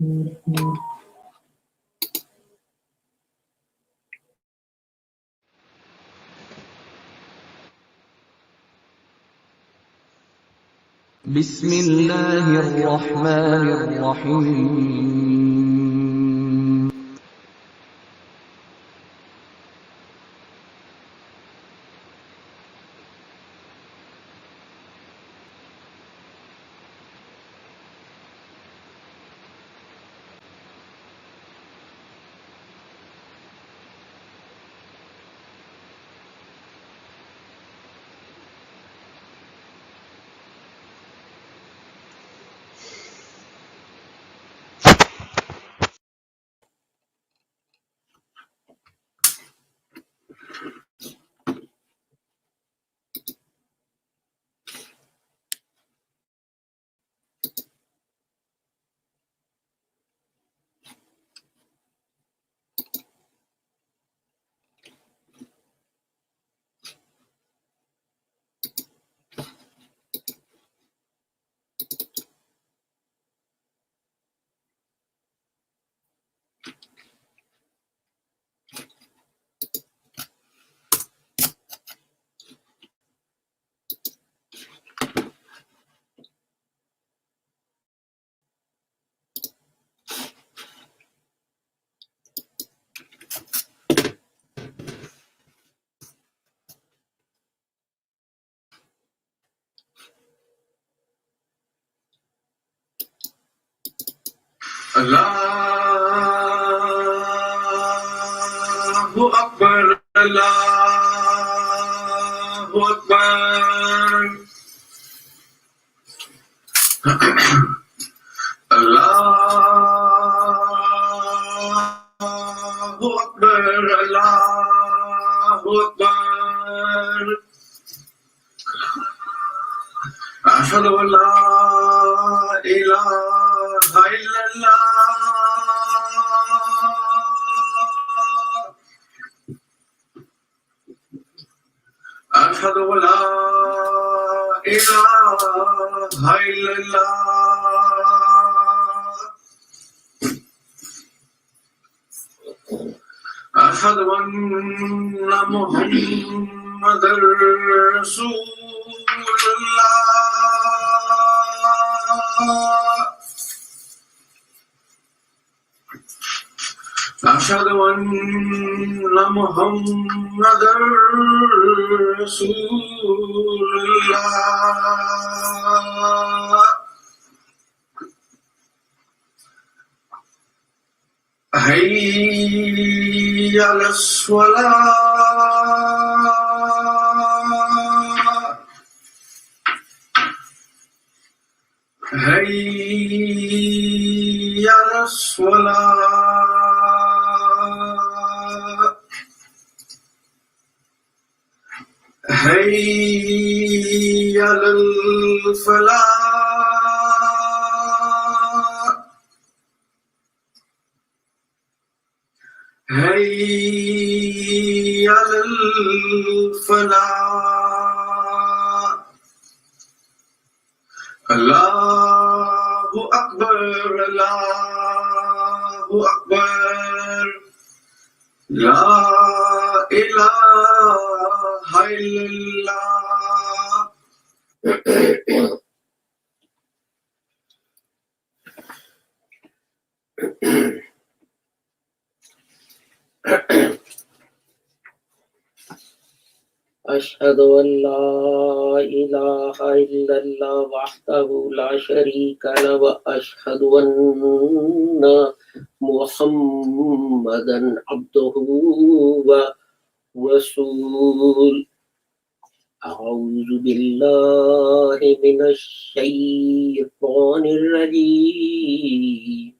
بسم الله الرحمن الرحيم Allahu Akbar, Allahu Akbar, Allahu Akbar, Allahu Akbar. Ashhadu an la ilaha illallah. أشهد أن لا إله إلا الله أشهد أن محمدا رسول الله أشهد أن محمدا رسول الله حي على الصلاة حي على الصلاة حي على الفلاح حي على الفلاح الله أكبر الله أكبر لا إله إلا الله. أشهد أن لا إله إلا الله وحده لا شريك له وأشهد أن محمدا عبده ورسوله. أعوذ بالله من الشيطان الرجيم.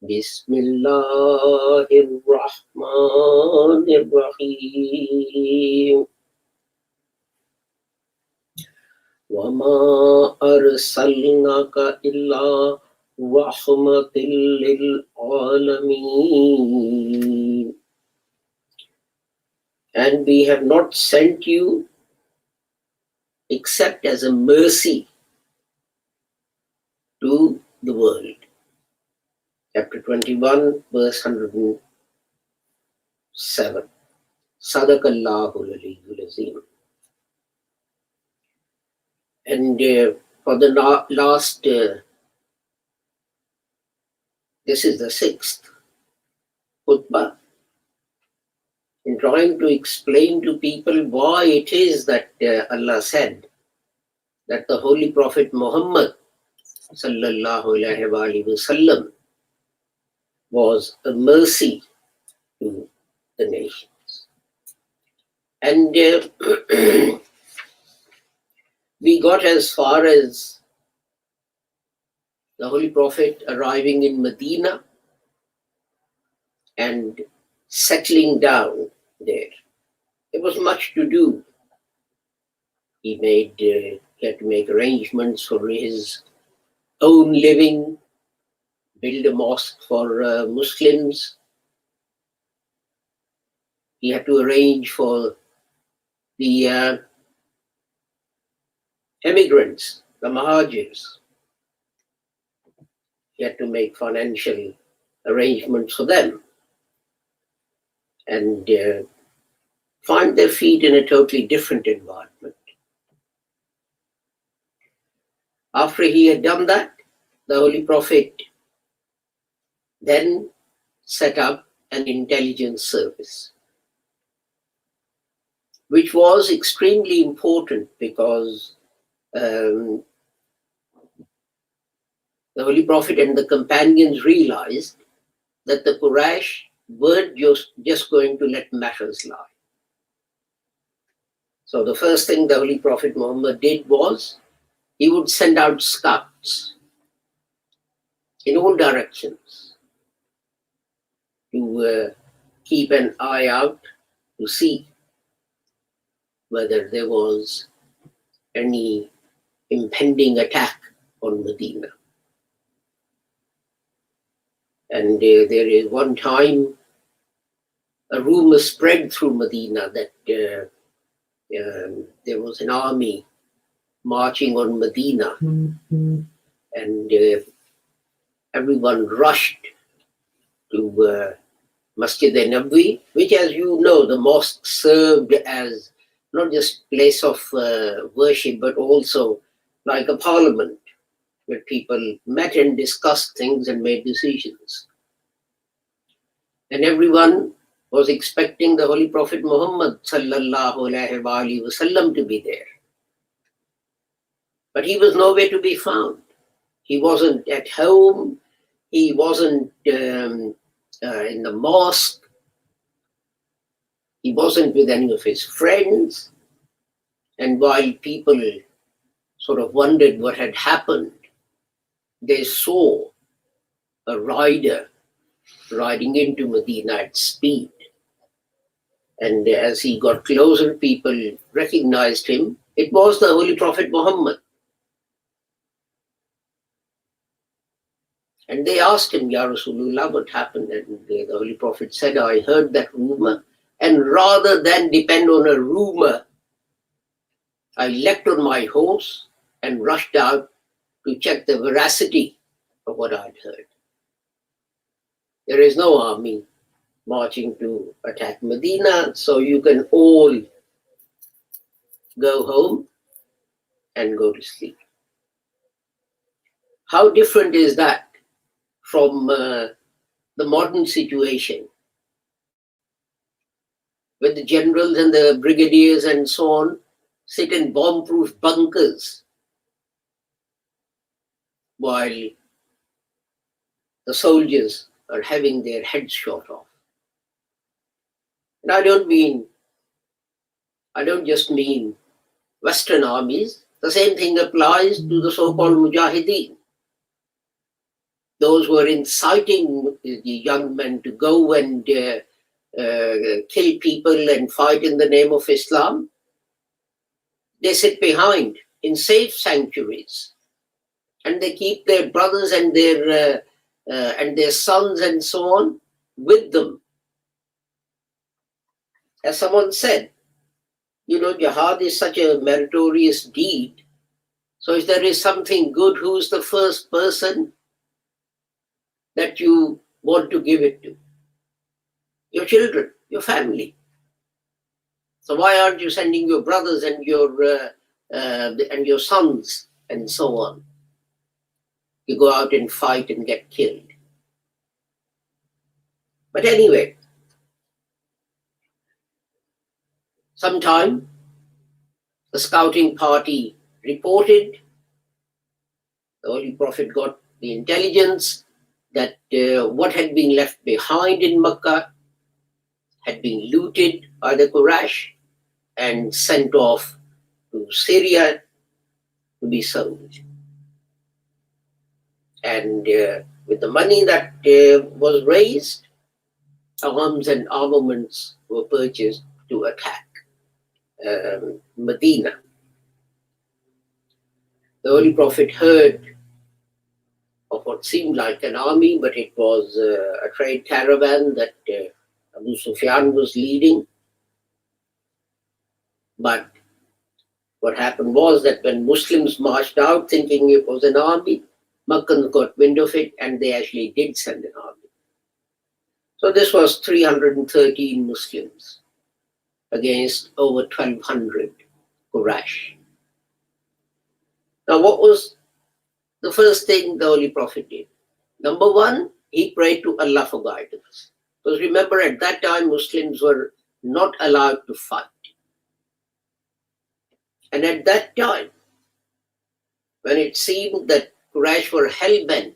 بسم الله الرحمن الرحيم. وما أرسلناك إلا رحمة للعالمين. And we have not sent you except as a mercy to the world. chapter 21, verse 107. Sadaqallahul Aliyyul Azim. And for the last, this is the 6th khutbah, in trying to explain to people why it is that Allah said that the Holy Prophet Muhammad sallallahu alaihi wasallam was a mercy to the nations. And we got as far as the Holy Prophet arriving in Medina and settling down there. There was much to do. He had to make arrangements for his own living, build a mosque for Muslims. He had to arrange for the immigrants, the Muhajirs. He had to make financial arrangements for them and find their feet in a totally different environment. After he had done that, the Holy Prophet then set up an intelligence service, which was extremely important because the Holy Prophet and the companions realized that the Quraysh weren't just going to let matters lie. So the first thing the Holy Prophet Muhammad did was he would send out scouts in all directions to keep an eye out to see whether there was any impending attack on Medina. And there is one time a rumor spread through Medina that there was an army marching on Medina, and everyone rushed to Masjid al-Nabawi, which, as you know, the mosque served as not just place of worship, but also like a parliament where people met and discussed things and made decisions. And everyone was expecting the Holy Prophet Muhammad sallallahu alaihi wasallam to be there. But he was nowhere to be found. He wasn't at home. He wasn't in the mosque. He wasn't with any of his friends. And while people sort of wondered what had happened, they saw a rider riding into Medina at speed. And as he got closer, people recognized him. It was the Holy Prophet Muhammad. And they asked him, Ya Rasulullah, what happened? And the Holy Prophet said, I heard that rumor, and rather than depend on a rumor, I leapt on my horse and rushed out to check the veracity of what I'd heard. There is no army marching to attack Medina, so you can all go home and go to sleep. How different is that from the modern situation, where the generals and the brigadiers and so on sit in bomb-proof bunkers while the soldiers are having their heads shot off. And I don't just mean Western armies. The same thing applies to the so-called Mujahideen. Those who are inciting the young men to go and kill people and fight in the name of Islam, they sit behind in safe sanctuaries, and they keep their brothers and their sons and so on with them. As someone said, jihad is such a meritorious deed. So if there is something good, who's the first person that you want to give it to? Your children, your family. So why aren't you sending your brothers and your sons and so on? You go out and fight and get killed. But anyway, sometime the scouting party reported, the Holy Prophet got the intelligence that what had been left behind in Makkah had been looted by the Quraysh and sent off to Syria to be sold. And with the money that was raised, arms and armaments were purchased to attack Medina. The Holy Prophet heard of what seemed like an army, but it was a trade caravan that Abu Sufyan was leading. But what happened was that when Muslims marched out thinking it was an army, Makkans got wind of it and they actually did send an army. So this was 313 Muslims against over 1,200 Quraysh. Now, what was the first thing the Holy Prophet did? Number one, he prayed to Allah for guidance. Because remember, at that time, Muslims were not allowed to fight. And at that time, when it seemed that Quraysh were hell-bent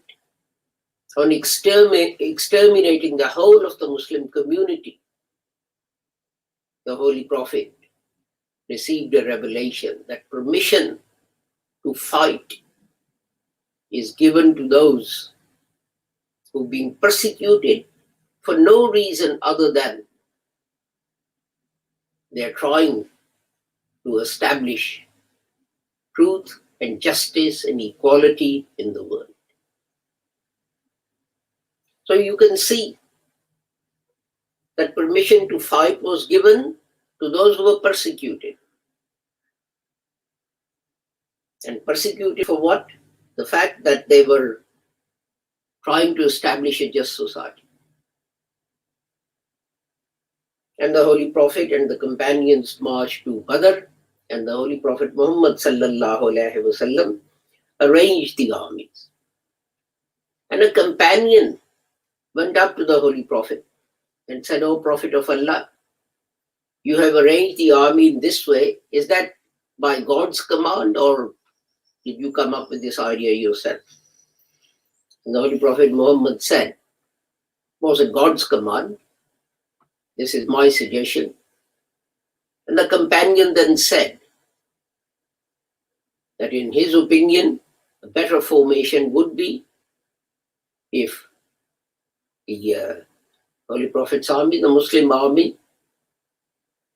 on exterminating the whole of the Muslim community, the Holy Prophet received a revelation that permission to fight is given to those who've been persecuted for no reason other than they're trying to establish truth and justice and equality in the world. So you can see that permission to fight was given to those who were persecuted. And persecuted for what? The fact that they were trying to establish a just society. And the Holy Prophet and the companions marched to Badr, and the Holy Prophet Muhammad sallallahu alaihi wasallam arranged the armies. And a companion went up to the Holy Prophet and said, "O Prophet of Allah, you have arranged the army in this way. Is that by God's command, or did you come up with this idea yourself?" And the Holy Prophet Muhammad said, "Was it God's command? This is my suggestion." And the companion then said that in his opinion, a better formation would be if the Holy Prophet's army, the Muslim army,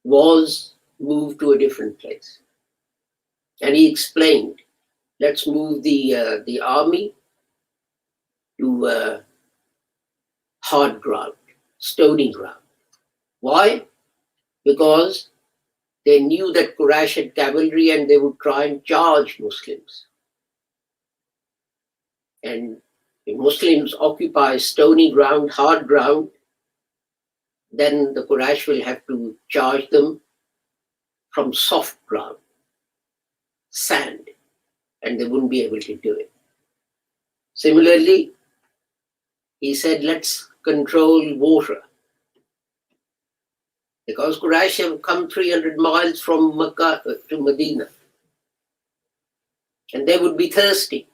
was moved to a different place. And he explained, let's move the army to hard ground, stony ground. Why? Because they knew that Quraysh had cavalry and they would try and charge Muslims. And if Muslims occupy stony ground, hard ground, then the Quraysh will have to charge them from soft ground, sand, and they wouldn't be able to do it. Similarly, he said, let's control water. Because Quraysh have come 300 miles from Makkah to Medina. And they would be thirsty.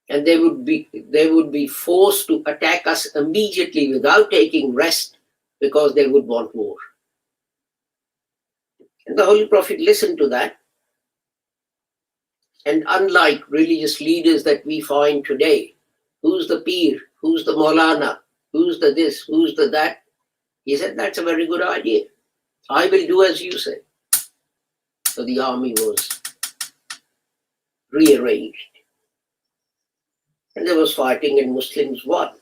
And they would be forced to attack us immediately without taking rest because they would want war. And the Holy Prophet listened to that. And unlike religious leaders that we find today, who's the Peer, who's the Maulana, who's the this, who's the that, he said, that's a very good idea. I will do as you say. So the army was rearranged. And there was fighting and Muslims won.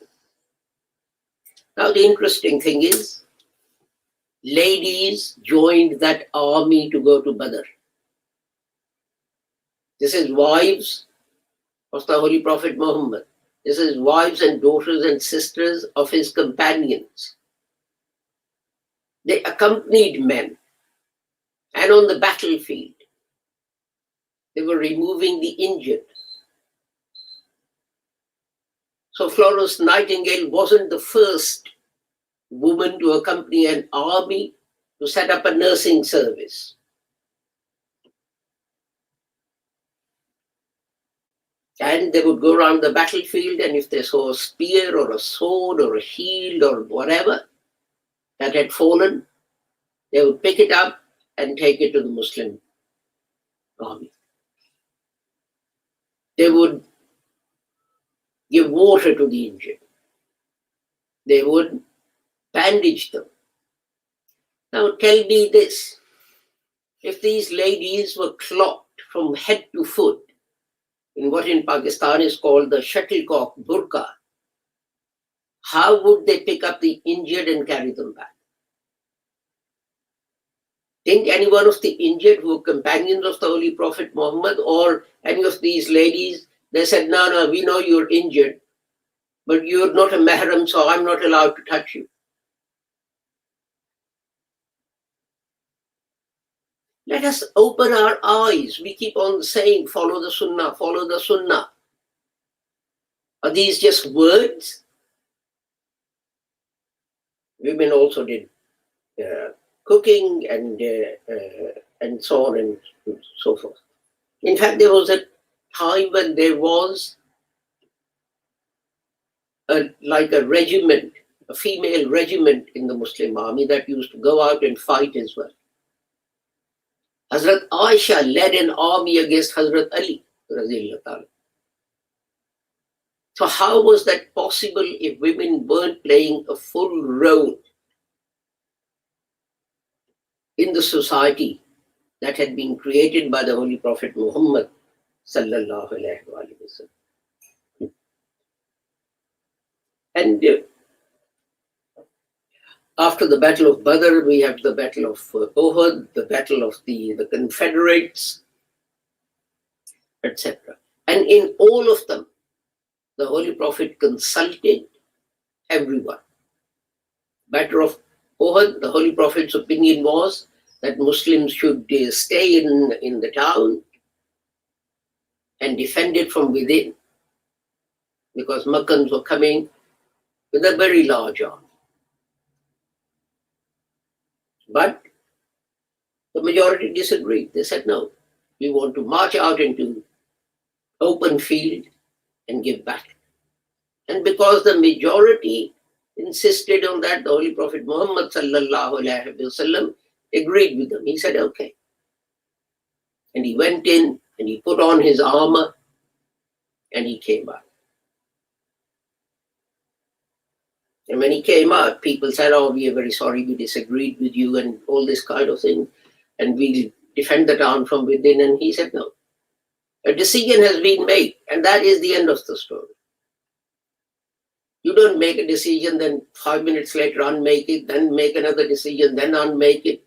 Now the interesting thing is, ladies joined that army to go to Badr. This is wives of the Holy Prophet Muhammad. This is wives and daughters and sisters of his companions. They accompanied men, and on the battlefield, they were removing the injured. So Florence Nightingale wasn't the first woman to accompany an army to set up a nursing service. And they would go around the battlefield, and if they saw a spear or a sword or a shield or whatever that had fallen, they would pick it up and take it to the Muslim army. They would give water to the injured. They would bandage them. Now tell me this, if these ladies were clocked from head to foot in what in Pakistan is called the shuttlecock burqa, how would they pick up the injured and carry them back? Think any one of the injured who were companions of the Holy Prophet Muhammad or any of these ladies, they said, no, we know you're injured, but you're not a mahram, so I'm not allowed to touch you. Let us open our eyes. We keep on saying, follow the sunnah, follow the sunnah. Are these just words? Women also did cooking and so on and so forth. In fact, there was a time when there was like a regiment, a female regiment in the Muslim army that used to go out and fight as well. Hazrat Aisha led an army against Hazrat Ali. So how was that possible if women weren't playing a full role in the society that had been created by the Holy Prophet Muhammad sallallahu alaihi wasallam? And after the Battle of Badr, we have the Battle of Uhud, the Battle of the Confederates, etc. And in all of them, the Holy Prophet consulted everyone. Battle of Uhud, the Holy Prophet's opinion was that Muslims should stay in the town and defend it from within, because Makkans were coming with a very large army. But the majority disagreed. They said, no, we want to march out into open field and give battle. And because the majority insisted on that, the Holy Prophet Muhammad sallallahu alaihi wasallam agreed with them. He said, okay. And he went in and he put on his armor and he came out. And when he came out, people said, oh, we are very sorry, we disagreed with you and all this kind of thing. And we'll defend the town from within. And he said, no. A decision has been made. And that is the end of the story. You don't make a decision, then 5 minutes later unmake it, then make another decision, then unmake it.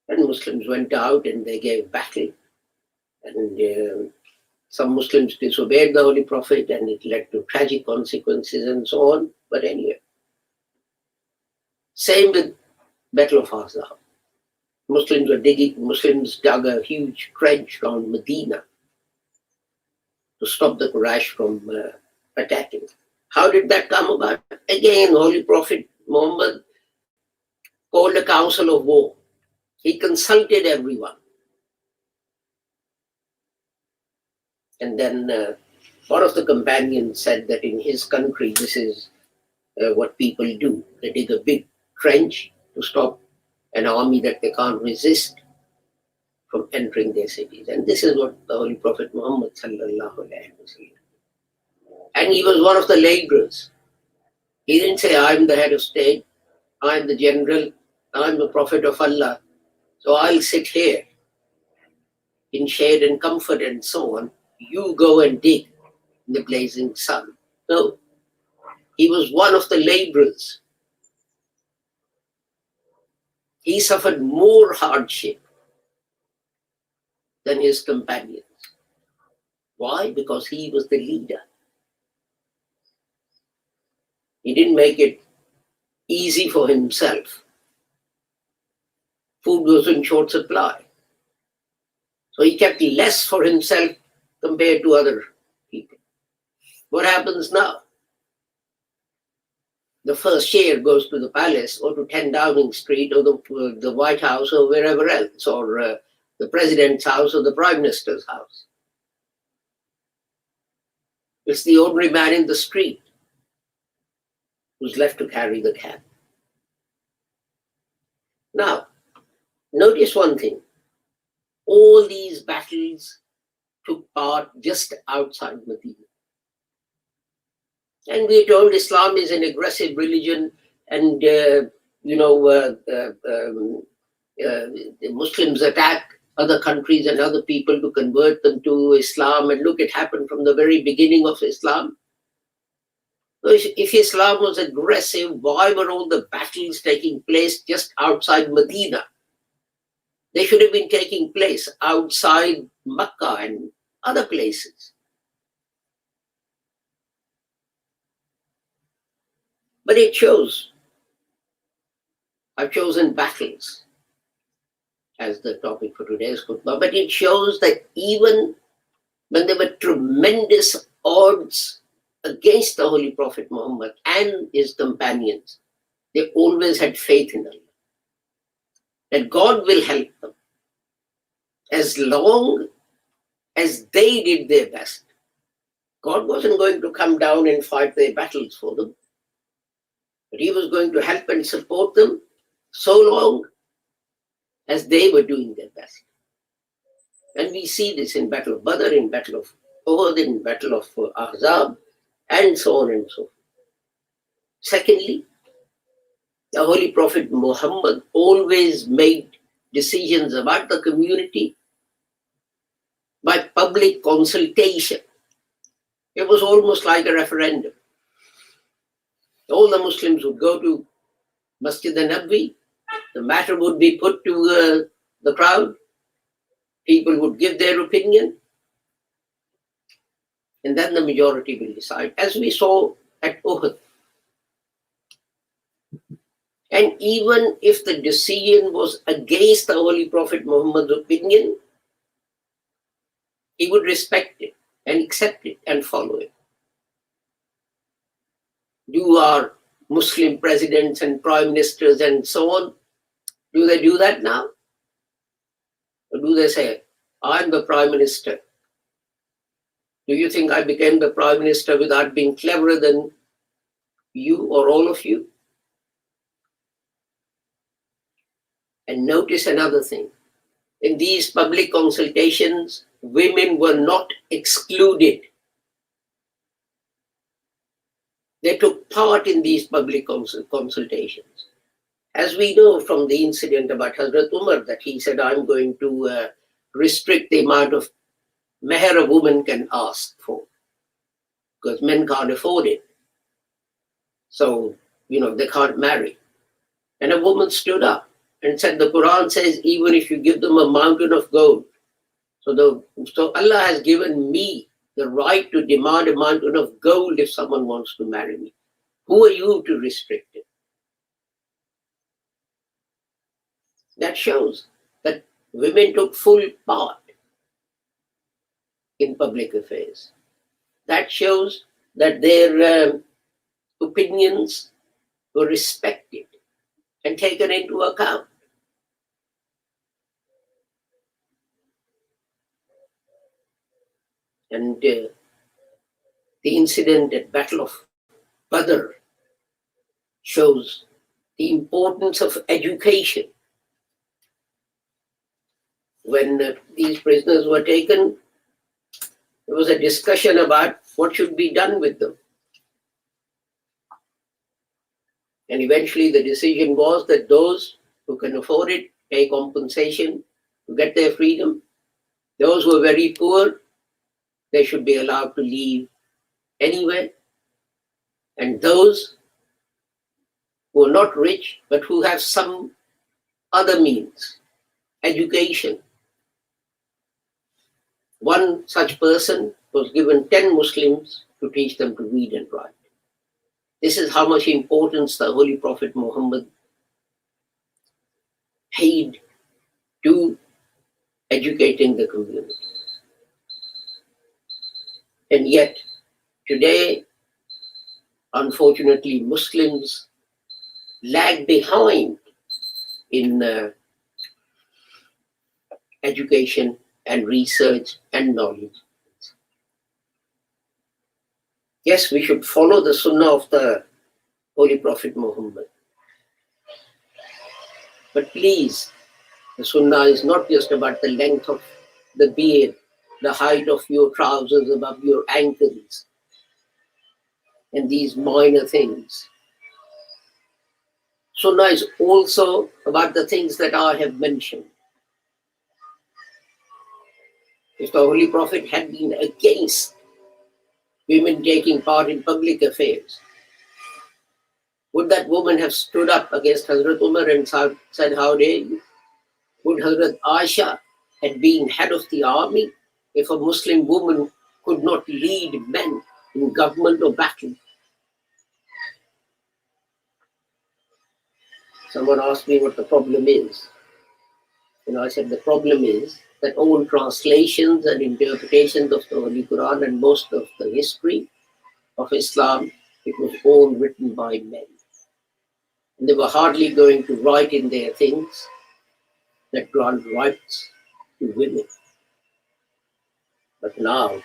And Muslims went out and they gave battle. And some Muslims disobeyed the Holy Prophet and it led to tragic consequences and so on. But anyway, same with Battle of Ahzab. Muslims dug a huge trench around Medina to stop the Quraysh from attacking. How did that come about? Again, Holy Prophet Muhammad called a council of war. He consulted everyone. And then one of the companions said that in his country, this is what people do. They dig a big trench to stop an army that they can't resist from entering their cities. And this is what the Holy Prophet Muhammad sallallahu alaihi wasallam. And he was one of the laborers. He didn't say, I'm the head of state, I'm the general, I'm the Prophet of Allah, so I'll sit here in shade and comfort and so on. You go and dig in the blazing sun. No, he was one of the laborers. He suffered more hardship than his companions. Why? Because he was the leader. He didn't make it easy for himself. Food was in short supply. So he kept less for himself compared to other people. What happens now? The first share goes to the palace or to 10 Downing Street or the White House or wherever else, or the president's house or the prime minister's house. It's the ordinary man in the street who's left to carry the can. Now, notice one thing. All these battles took part just outside Medina. And we are told Islam is an aggressive religion, and the Muslims attack other countries and other people to convert them to Islam. And look, it happened from the very beginning of Islam. So if Islam was aggressive, why were all the battles taking place just outside Medina? They should have been taking place outside Makkah and other places. But it shows, I've chosen battles as the topic for today's khutbah, but it shows that even when there were tremendous odds against the Holy Prophet Muhammad and his companions, they always had faith in Allah, that God will help them as long as they did their best. God wasn't going to come down and fight their battles for them, but he was going to help and support them so long as they were doing their best. And we see this in Battle of Badr, in Battle of Uhud, in Battle of Ahzab, and so on and so forth. Secondly, the Holy Prophet Muhammad always made decisions about the community by public consultation. It was almost like a referendum. All the Muslims would go to Masjid al-Nabawi, the matter would be put to the crowd, people would give their opinion, and then the majority will decide, as we saw at Uhud. And even if the decision was against the Holy Prophet Muhammad's opinion, he would respect it and accept it and follow it. Do our Muslim presidents and prime ministers and so on, do they do that now? Or do they say, I'm the prime minister? Do you think I became the prime minister without being cleverer than you or all of you? And notice another thing. In these public consultations, women were not excluded. They took part in these public consultations. As we know from the incident about Hazrat Umar, that he said, I'm going to restrict the amount of meher a woman can ask for, because men can't afford it. So, they can't marry. And a woman stood up and said, the Quran says, even if you give them a mountain of gold. So Allah has given me the right to demand a mountain of gold if someone wants to marry me. Who are you to restrict it? That shows that women took full part in public affairs. That shows that their opinions were respected and taken into account. And the incident at Battle of Badr shows the importance of education. When these prisoners were taken, there was a discussion about what should be done with them. And eventually the decision was that those who can afford it pay compensation to get their freedom. Those who are very poor, they should be allowed to leave anywhere. And those who are not rich, but who have some other means, education. One such person was given 10 Muslims to teach them to read and write. This is how much importance the Holy Prophet Muhammad paid to educating the community. And yet, today, unfortunately, Muslims lag behind in education and research and knowledge. Yes, we should follow the Sunnah of the Holy Prophet Muhammad. But please, the Sunnah is not just about the length of the beard, the height of your trousers above your ankles, and these minor things. Sunnah is also about the things that I have mentioned. If the Holy Prophet had been against women taking part in public affairs, would that woman have stood up against Hazrat Umar and said, how dare you? Would Hazrat Aisha had been head of the army if a Muslim woman could not lead men in government or battle? Someone asked me what the problem is. I said the problem is that all translations and interpretations of the Holy Quran and most of the history of Islam, it was all written by men. And they were hardly going to write in their things that grant rights to women. But now,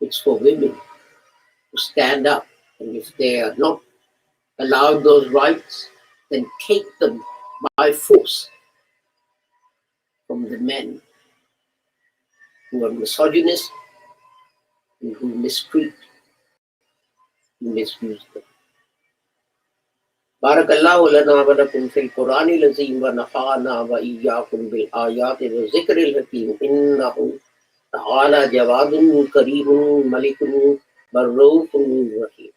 it's for women to stand up, and if they are not allowed those rights, then take them by force from the men who are misogynist and who mistreat, who misuse them. بارك الله لنا ولكم في القرآن العظيم ونفعنا وإياكم بالآيات والذكر الحكيم إنه تعالى جواد كريم ملك رؤوف رحيم.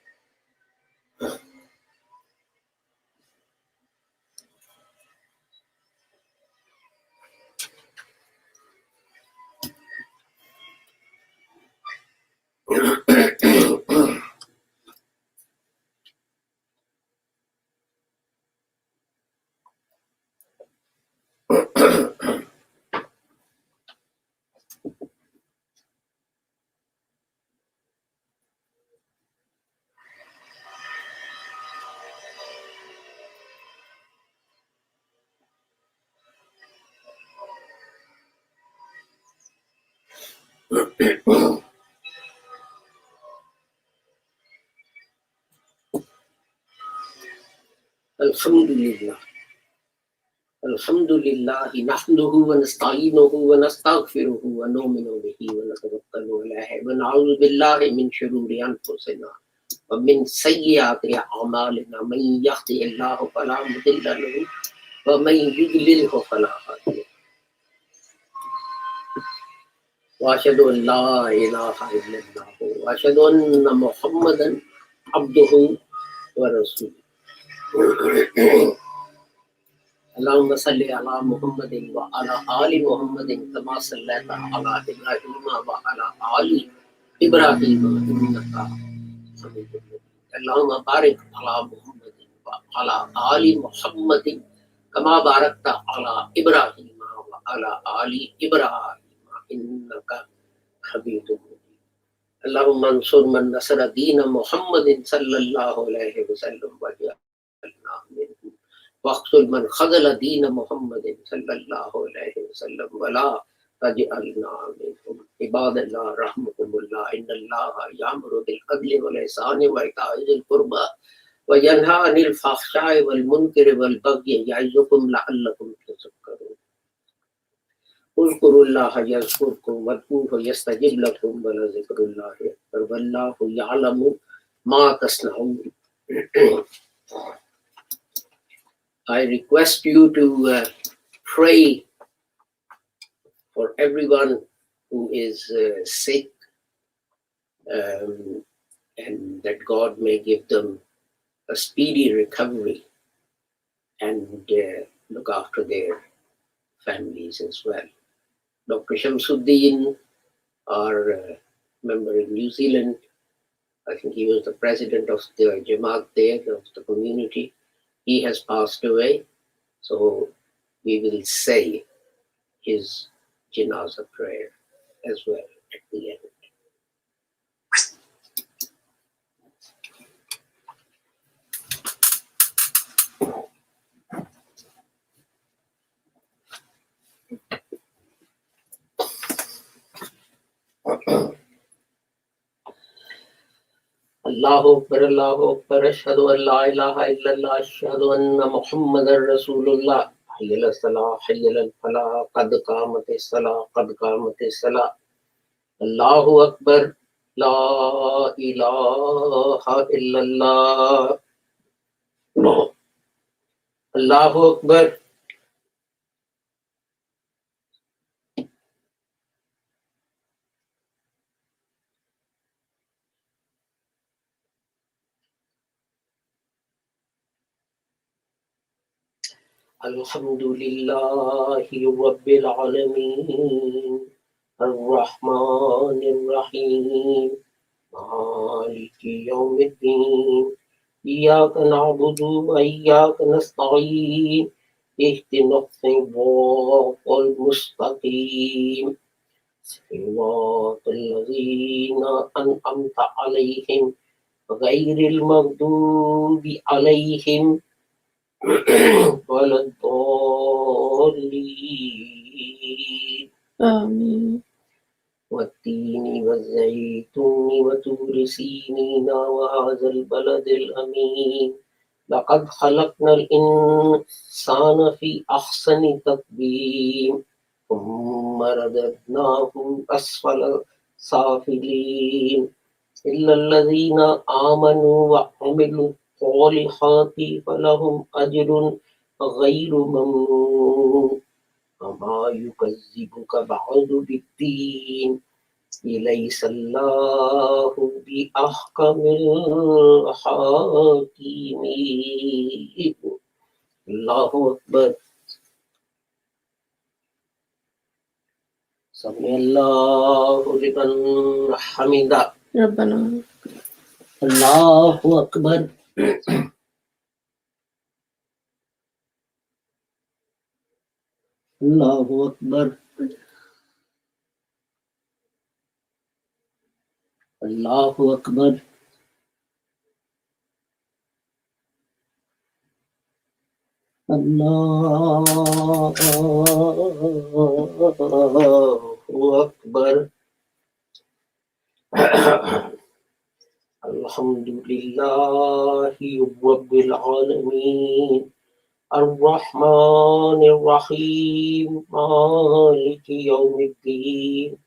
Alhamdulillah. Alhamdulillah, nahmaduhu wa nasta'inuhu wa nastaghfiruhu wa nu'minu bihi wa natawakkalu alayhi wa na'udhu billahi min shururi anfusina wa min sayyiati a'malina man yahdihillahu fala mudilla lahu wa man yudlilhu fala hadiya lahu. Wa ashhadu an la ilaha illallah wa ashhadu anna Muhammadan abduhu wa rasuluhu. اللهم صل على محمد وعلى آل محمد كما صليت على إبراهيم وعلى آل إبراهيم إنك حميد مجيد. اللهم بارك على محمد وعلى آل محمد كما باركت على إبراهيم وعلى آل إبراهيم إنك حميد مجيد. اللهم انصر من نصر دين محمد صلى الله عليه وسلم وجعلنا منهم واقتل من خذل دين محمد صلى الله عليه وسلم ولا تجعلنا منهم. عباد الله رحمكم الله إن الله يأمر بالعدل والإحسان وإيتاء ذي القربى وينهى عن الفحشاء والمنكر والبغي يعظكم لعلكم تذكرون. اذكروا الله يذكركم وادعوه يستجب لكم ولذكر الله أكبر والله يعلم ما تصنعون. I request you to pray for everyone who is sick, and that God may give them a speedy recovery and look after their families as well. Dr. Shamsuddin, our member in New Zealand. I think he was the president of the Jamaat there, of the community. He has passed away. So we will say his janazah prayer as well at the end. Allahu Akbar, Allahu Akbar, Ashhadu an la ilaha illallah, Ashhadu anna Muhammadan Rasulullah. Hayya ala salah, hayya ala falah, qad qamatis salah, qad qamatis salah. Allahu Akbar, la ilaha illallah. Allahu Akbar. Alhamdulillahi Rabbil Alameen, Ar-Rahmanir Rahim, Maliki Yawmiddin, Iyyaka na'budu wa iyyaka nasta'in, Ihdinas siratal mustaqim, Siratal ladzina an'amta 'alaihim, ghairil maghdubi 'alaihim ولا الضالين آمين. والتين والزيتون وطور سينين وهذا البلد الأمين لقد خلقنا الإنسان في أحسن تقويم ثم رددناه أسفل سافلين إلا الذين آمنوا وعملوا الصالحات فلهم أجر غير ممنون وما يكذبك بعد بالدين أليس الله بأحكم الحاكمين. الله أكبر. سمع الله لمن حمده. ربنا. الله أكبر. الله أكبر. الله أكبر. الله أكبر. الحمد لله رب العالمين الرحمن الرحيم مالك يوم الدين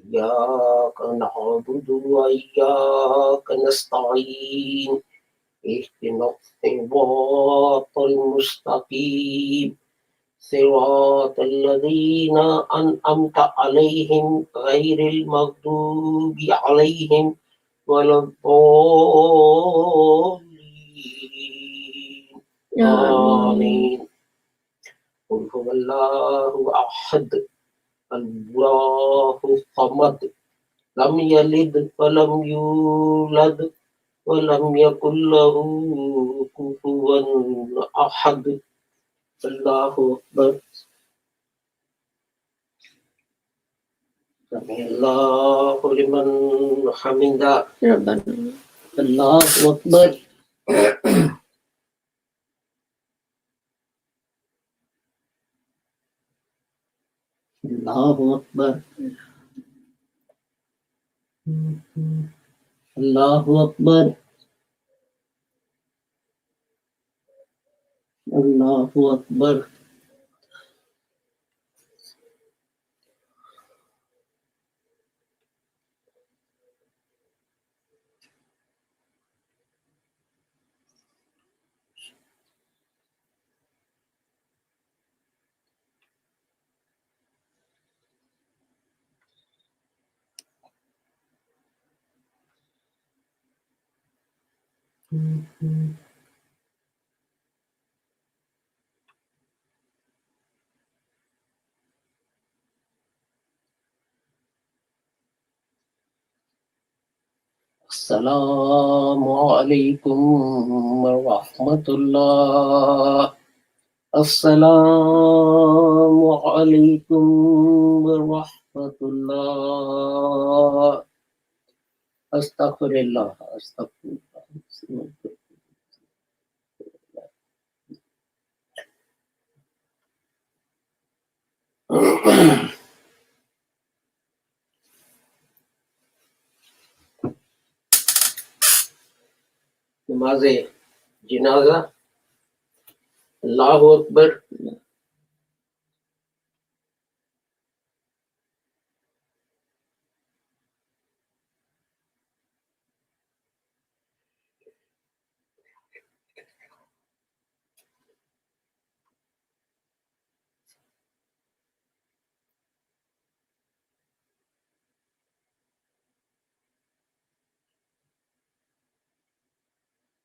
إياك نعبد وإياك نستعين اهدنا الصراط المستقيم صراط الذين أنعمت عليهم غير المغضوب عليهم ولا الضالين. آمين. قل هو الله أحد الله الصمد لم يلد ولم يولد ولم يكن له كفوا أحد. الله أكبر. سمع الله لمن حمده. ربنا. الله أكبر. الله أكبر. الله أكبر. الله أكبر. Assalamu alaikum wa rahmatullah. Assalamu alaikum wa rahmatullah. Astaghfirullah. Astaghfirullah. Namaze Janaza. Allahu Akbar.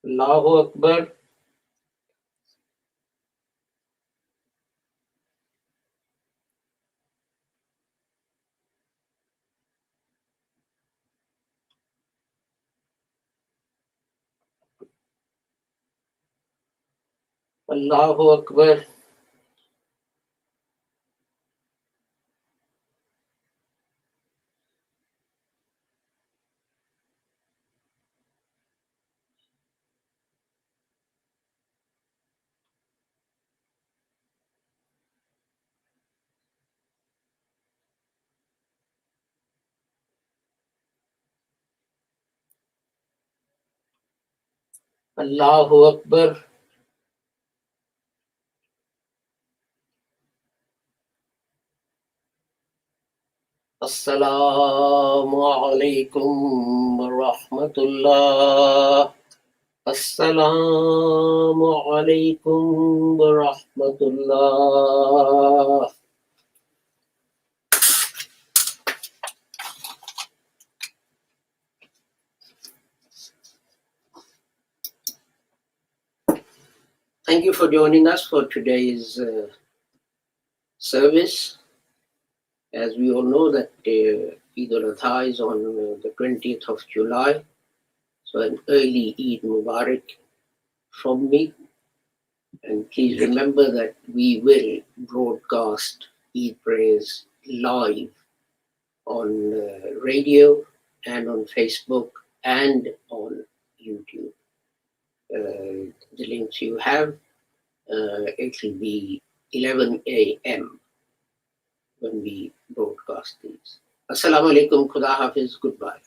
Allahu Akbar. Allahu Akbar. Allahu Akbar. Assalamu alaikum wa rahmatullah. Assalamu alaikum wa rahmatullah. Thank you for joining us for today's service. As we all know that Eid al-Adha is on the 20th of July. So an early Eid Mubarak from me. And please remember that we will broadcast Eid prayers live on radio and on Facebook and on YouTube. The links you have, it will be 11 a.m. when we broadcast these. Assalamu alaikum, Khuda Hafiz, goodbye.